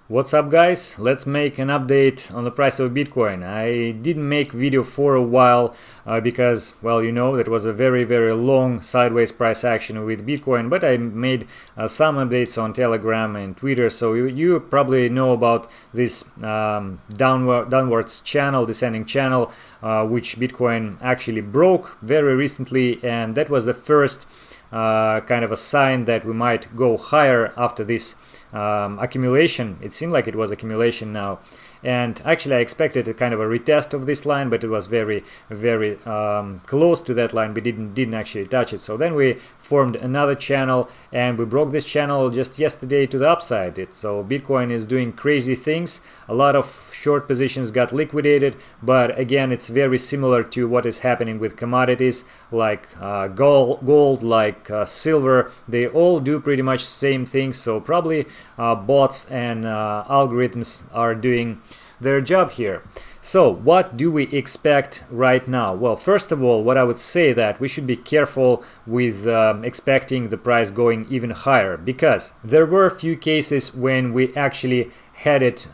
What's up, guys? Let's make an update on the price of Bitcoin. I didn't make video for a while because, well, you know, that was a very long sideways price action with Bitcoin, but I made some updates on Telegram and Twitter, so you probably know about this downwards channel, descending channel, which Bitcoin actually broke very recently, and that was the first kind of a sign that we might go higher after this accumulation. It seemed like it was accumulation now, and actually I expected a kind of a retest of this line, but it was very close to that line, but didn't actually touch it. So then we formed another channel and we broke this channel just yesterday to the upside. So Bitcoin is doing crazy things. A lot of short positions got liquidated, but again, it's very similar to what is happening with commodities like gold, like silver. They all do pretty much the same things, so probably bots and algorithms are doing their job here. So what do we expect right now? Well, first of all, what I would say that we should be careful with expecting the price going even higher, because there were a few cases when we actually had it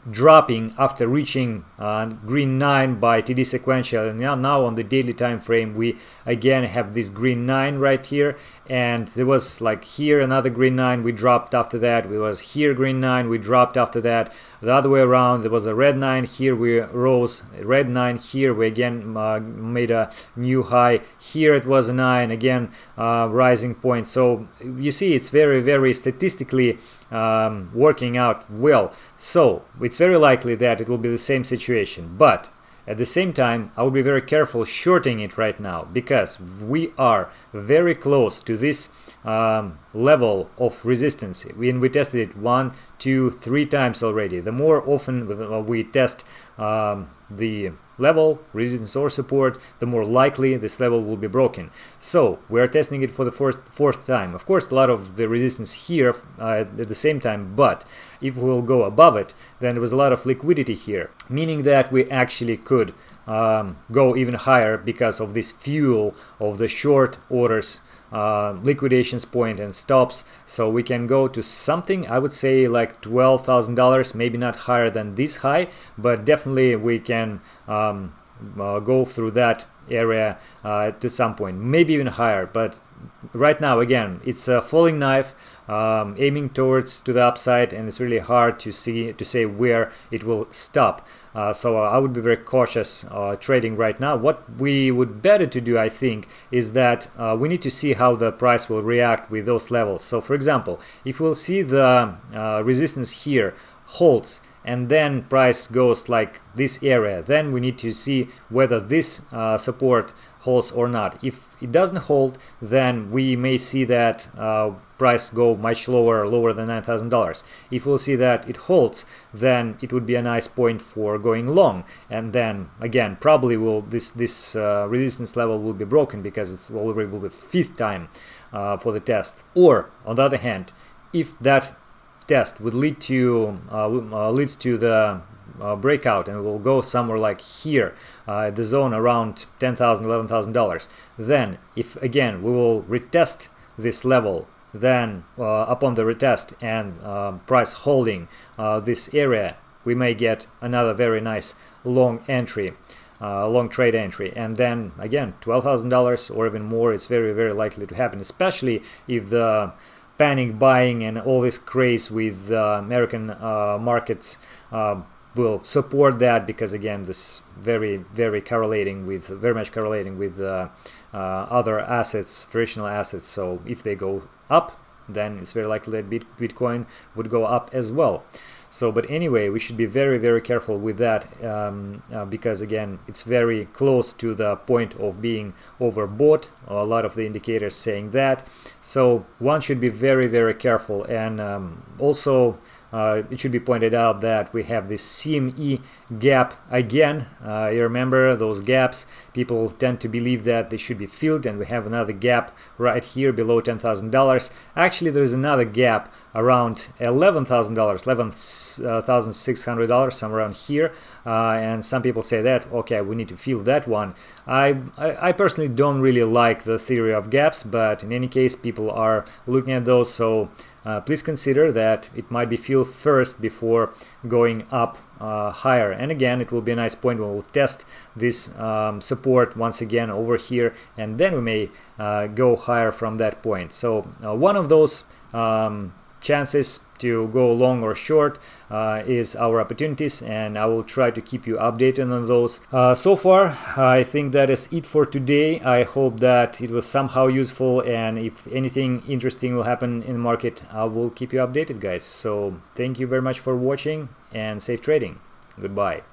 dropping after reaching green 9 by TD sequential, and now on the daily time frame we again have this green 9 right here, and there was like here another green 9, we dropped after that. It was here green 9, we dropped after that. The other way around, there was a red 9, here we rose, red 9, here we again made a new high, here it was a 9, again rising point. So you see, it's very statistically working out well. So it's very likely that it will be the same situation, but at the same time I would be very careful shorting it right now, because we are very close to this level of resistance. We tested it 1, 2, 3 times already. The more often we test the level, resistance or support, the more likely this level will be broken. So we are testing it for the fourth time. Of course, a lot of the resistance here at the same time, but if we will go above it, then there was a lot of liquidity here, meaning that we actually could go even higher because of this fuel of the short orders, liquidations point and stops. So we can go to something, I would say like $12,000, maybe not higher than this high, but definitely we can go through that area to some point, maybe even higher. But right now, again, it's a falling knife, aiming towards to the upside, and it's really hard to say where it will stop. So I would be very cautious trading right now. What we would better to do, I think, is that we need to see how the price will react with those levels. So for example, if we'll see the resistance here holds and then price goes like this area, then we need to see whether this support holds or not. If it doesn't hold, then we may see that price go much lower than $9,000. If we'll see that it holds, then it would be a nice point for going long, and then again probably will this resistance level will be broken because it's already will be 5th time for the test. Or on the other hand, if that test would leads to the breakout and will go somewhere like here, the zone around $10,000, $11,000, then if again we will retest this level, then upon the retest and price holding this area, we may get another very nice long entry, long trade entry, and then again $12,000 or even more. It's very likely to happen, especially if the panic buying and all this craze with American markets will support that, because again this very much correlating with other assets, traditional assets. So if they go up, then it's very likely that Bitcoin would go up as well. So, but anyway, we should be very careful with that, because again, it's very close to the point of being overbought. A lot of the indicators saying that. So one should be very careful, and also it should be pointed out that we have this CME gap again. You remember those gaps? People tend to believe that they should be filled, and we have another gap right here below $10,000. Actually, there is another gap around $11,000, $11,600, somewhere around here, and some people say that okay, we need to fill that one. I personally don't really like the theory of gaps, but in any case, people are looking at those, so please consider that it might be filled first before going up higher. And again, it will be a nice point when we'll test this support once again over here, and then we may go higher from that point. So one of those chances to go long or short is our opportunities, and I will try to keep you updated on those. So far, I think that is it for today. I hope that it was somehow useful, and if anything interesting will happen in the market, I will keep you updated, guys. So thank you very much for watching, and safe trading. Goodbye.